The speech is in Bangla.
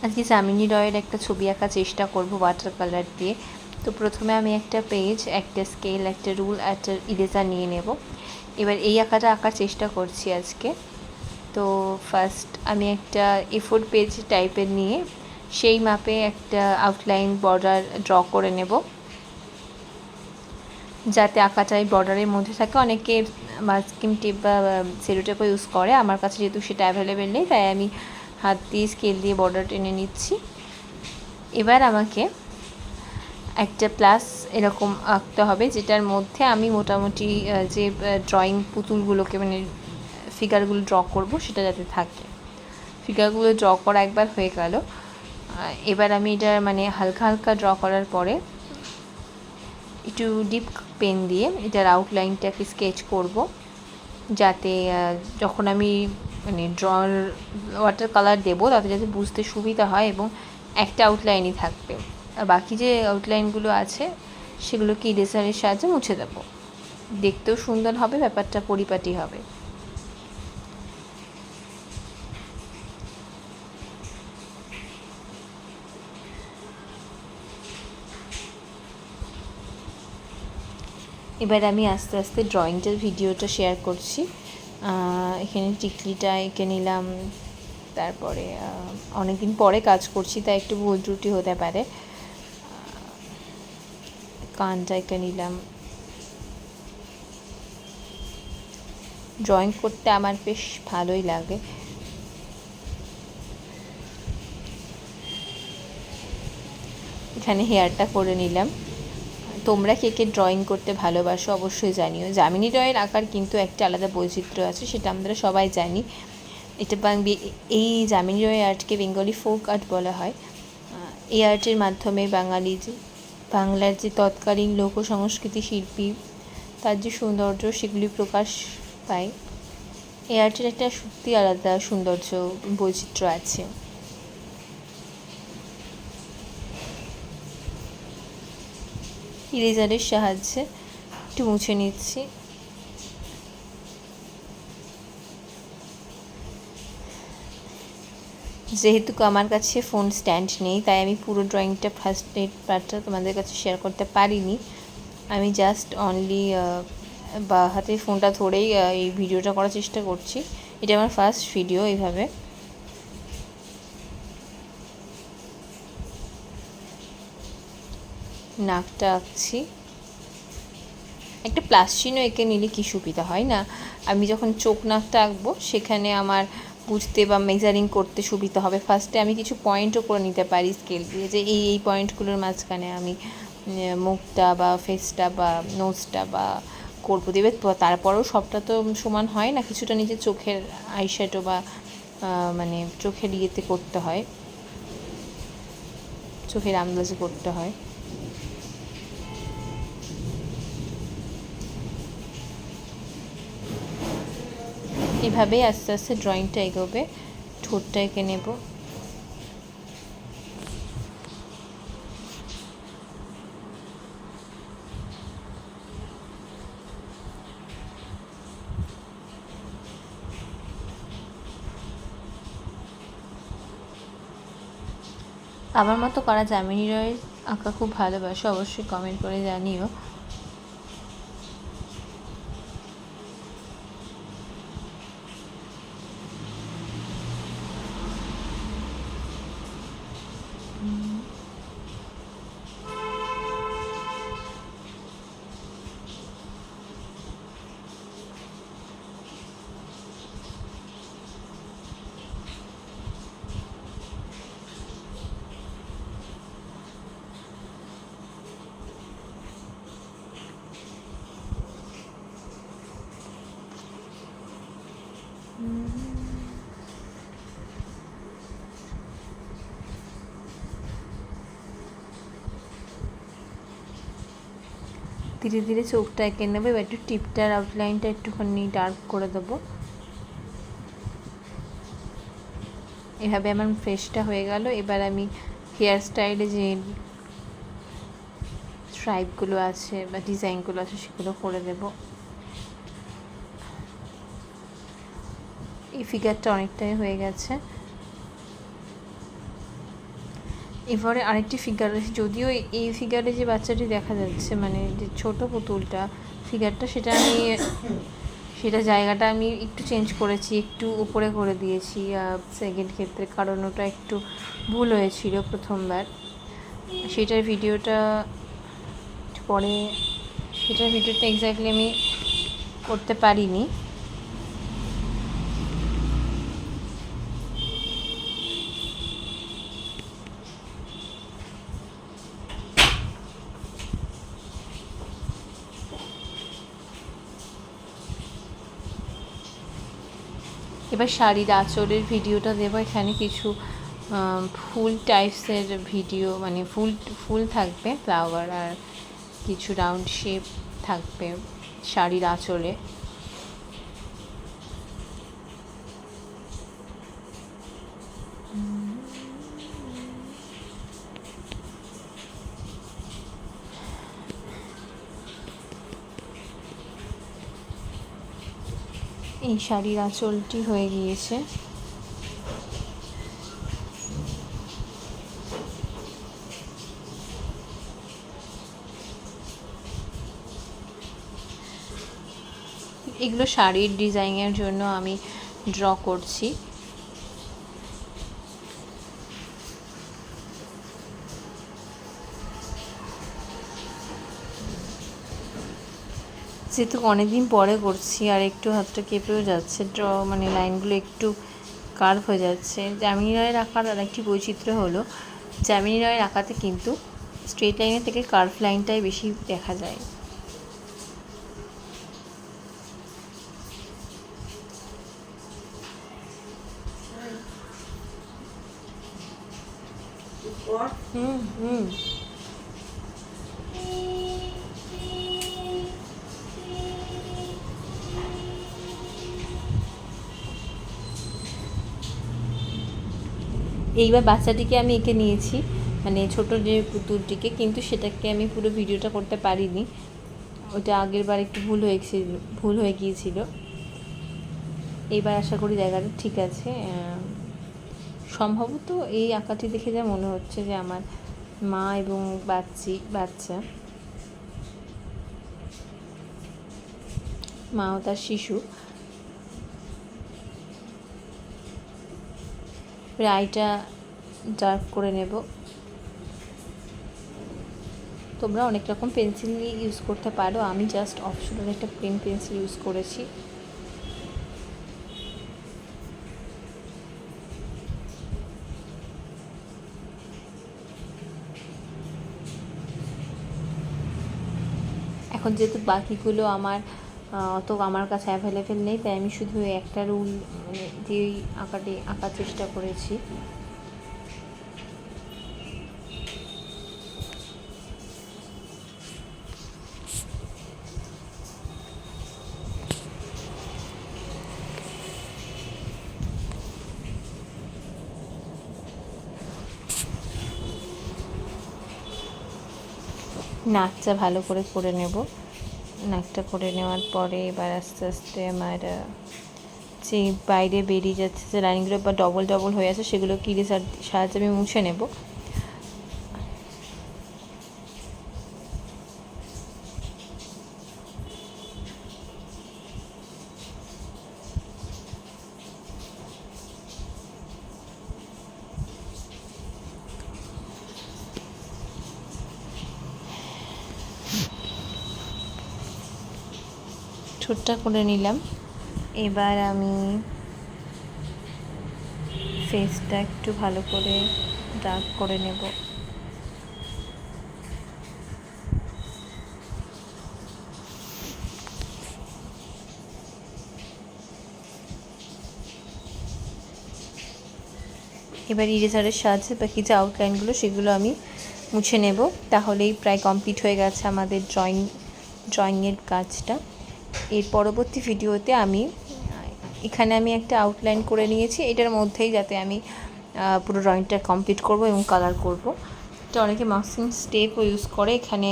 আজকে যামিনী রয়ের একটা ছবি আঁকার চেষ্টা করব ওয়াটার কালার দিয়ে। তো প্রথমে আমি একটা পেজ, একটা স্কেল, একটা রুল, একটা ইরেজার নিয়ে নেব। এবার এই আঁকাটা আঁকার চেষ্টা করছি আজকে। তো ফার্স্ট আমি একটা A4 পেজ টাইপের নিয়ে সেই মাপে একটা আউটলাইন বর্ডার ড্র করে নেব, যাতে আঁকাটা এই বর্ডারের মধ্যে থাকে। অনেকে মাস্কিং টেপ বা সেলো টেপও ইউজ করে, আমার কাছে যেহেতু সেটা অ্যাভেলেবেল নেই তাই আমি হাত দিয়ে স্কেল দিয়ে বর্ডার টেনে নিচ্ছি। এবার আমাকে একটা প্লাস এরকম আঁকতে হবে, যেটার মধ্যে আমি মোটামুটি যে ড্রয়িং পুতুলগুলোকে মানে ফিগারগুলো ড্র করব সেটা যাতে থাকে। ফিগারগুলো ড্র করা একবার হয়ে গেল। এবার আমি এটা মানে হালকা হালকা ড্র করার পরে একটু ডিপ পেন দিয়ে এটার আউটলাইনটাকে স্কেচ করব, যাতে যখন আমি মানে ওয়াটার কালার দেবো তাতে যাতে বুঝতে সুবিধা হয় এবং একটা আউটলাইনই থাকবে। বাকি যে আউটলাইনগুলো আছে সেগুলোকে ইরেজারের সাহায্যে মুছে দেবো, দেখতেও সুন্দর হবে, ব্যাপারটা পরিপাটি হবে। এবার আমি আস্তে আস্তে ড্রয়িংটার ভিডিওটা শেয়ার করছি। এখানে টিকলিটা এঁকে নিলাম, তারপরে অনেকদিন পরে কাজ করছি তাই একটু ভুল ত্রুটি হতে পারে। কানটা এঁকে নিলাম। ড্রয়িং করতে আমার বেশ ভালোই লাগে। এখানে হেয়ারটা করে নিলাম। তোমরা কে কে ড্রয়িং করতে ভালোবাসো অবশ্যই জানিও। যামিনী রয়ের আঁকার কিন্তু একটা আলাদা বৈচিত্র্য আছে, সেটা আমরা সবাই জানি। এটা এই যামিনী রয় আর্টকে বেঙ্গলি ফোক আর্ট বলা হয়। এই আর্টের মাধ্যমে বাংলার যে তৎকালীন লোক সংস্কৃতি শিল্পী তার যে সৌন্দর্য সেগুলি প্রকাশ পায়। এই আর্টের একটা সত্যি আলাদা সৌন্দর্য বৈচিত্র্য আছে। ইরেজারের সাহায্যে একটু মুছে নিচ্ছি। যেহেতু আমার কাছে ফোন স্ট্যান্ড নেই তাই আমি পুরো ড্রয়িংটা ফার্স্ট পার্টটা তোমাদের কাছে শেয়ার করতে পারিনি। আমি জাস্ট অনলি বা হাতে ফোনটা ধরেই এই ভিডিওটা করার চেষ্টা করছি। এটা আমার ফার্স্ট ভিডিও এইভাবে। নাকটা আঁকছি। একটা প্লাস চিহ্ন এঁকে নিলে কি সুবিধা হয় না, আমি যখন চোখ নাকটা আঁকবো সেখানে আমার বুঝতে বা মেজারিং করতে সুবিধা হবে। ফার্স্টে আমি কিছু পয়েন্টও করে নিতে পারি স্কেল দিয়ে, যে এই পয়েন্টগুলোর মাঝখানে আমি মুখটা বা ফেসটা বা নোজটা বা করবো দেবে। তারপরেও সবটা তো সমান হয় না, কিছুটা নিজের চোখের আইশ্যাডো বা মানে চোখের ইয়েতে করতে হয়, চোখের আন্দাজে করতে হয়। এভাবেই আস্তে আস্তে ড্রয়িংটা এগোবে। ঠোঁটটা এঁকে নেব। আমার মতো করা যামিনী রয়ের আঁকা খুব ভালোবাসো অবশ্যই কমেন্ট করে জানিও। ধীরে ধীরে চোখটা এঁকে নেবো। এবার একটু টিপটার আউটলাইনটা একটুখানি ডার্ক করে দেবো। এভাবে আমার ফেসটা হয়ে গেল। এবার আমি হেয়ার স্টাইলে যে স্ট্রাইপগুলো আছে বা ডিজাইনগুলো আছে সেগুলো করে দেব। এই ফিগারটা অনেকটাই হয়ে গেছে। এবারে আরেকটি ফিগার আছে, যদিও এই ফিগারে যে বাচ্চাটি দেখা যাচ্ছে মানে যে ছোটো পুতুলটা ফিগারটা, সেটা জায়গাটা আমি একটু চেঞ্জ করেছি, একটু উপরে করে দিয়েছি সেকেন্ড ক্ষেত্রে, কারণ ওটা একটু ভুল হয়েছিল প্রথমবার। সেটার ভিডিওটা এক্স্যাক্টলি আমি করতে পারিনি। এবার শাড়ির আঁচলের ভিডিওটা দেবো। এখানে কিছু ফুল টাইপসের ভিডিও, মানে ফুল থাকবে, ফ্লাওয়ার, আর কিছু রাউন্ড শেপ থাকবে শাড়ির আঁচলে। এই শাড়ির আঁচলটি হয়ে গিয়েছে। এগুলো শাড়ির ডিজাইনের জন্য আমি ড্র করছি। যেহেতু অনেকদিন পরে করছি আর একটু হাতটা কেঁপেও যাচ্ছে, মানে লাইনগুলো একটু কার্ভ হয়ে যাচ্ছে। যামিনী রায়ের আঁকার আর একটি বৈচিত্র্য হলো, যামিনী রায়ের আঁকাতে কিন্তু স্ট্রেট লাইনের থেকে কার্ভ লাইনটাই বেশি দেখা যায়। এইবার বাচ্চাটিকে আমি এঁকে নিয়েছি, মানে ছোট যে পুতুলটিকে, কিন্তু সেটাকে আমি পুরো ভিডিওটা করতে পারিনি, ওটা আগের বার একটু ভুল হয়ে গিয়েছিল। এইবার আশা করি জায়গাটা ঠিক আছে। সম্ভবত এই আঁকাটি দেখে যা মনে হচ্ছে যে আমার মা এবং বাচ্চা, মা ও তার শিশু। আইটা ডার্ক করে নেব। তোমরা অনেক রকম পেন্সিল ইউজ করতে পারো, আমি জাস্ট অপশনাল একটা পেন পেন্সিল ইউজ করেছি। এখন যেহেতু বাকিগুলো আমার কাছে অ্যাভেলেবেল নেই, তাই আমি শুধু একটা রুল দিয়েই আঁকার চেষ্টা করেছি। নাকটা ভালো করে নেব। নাকটা করে নেওয়ার পরে এবার আস্তে আস্তে আমার যে বাইরে বেরিয়ে যাচ্ছে যে লাইনগুলো বা ডবল হয়ে আছে, সেগুলো ইরেজার সাহায্যে আমি মুছে নেব। ঠোঁটটা করে নিলাম। এবার আমি ফেসটা একটু ভালো করে ডার্ক করে নেব। এবার ইরেজারের সাহায্যে বাকি যে আউটলাইনগুলো সেগুলো আমি মুছে নেব। তাহলেই প্রায় কমপ্লিট হয়ে গেছে আমাদের ড্রয়িংয়ের কাজটা। এর পরবর্তী ভিডিওতে এখানে আমি একটা আউটলাইন করে নিয়েছি, এটার মধ্যেই যাতে আমি পুরো ড্রয়িংটা কমপ্লিট করব এবং কালার করব। এটা অনেকে মাস্কিং স্টেপও ইউজ করে। এখানে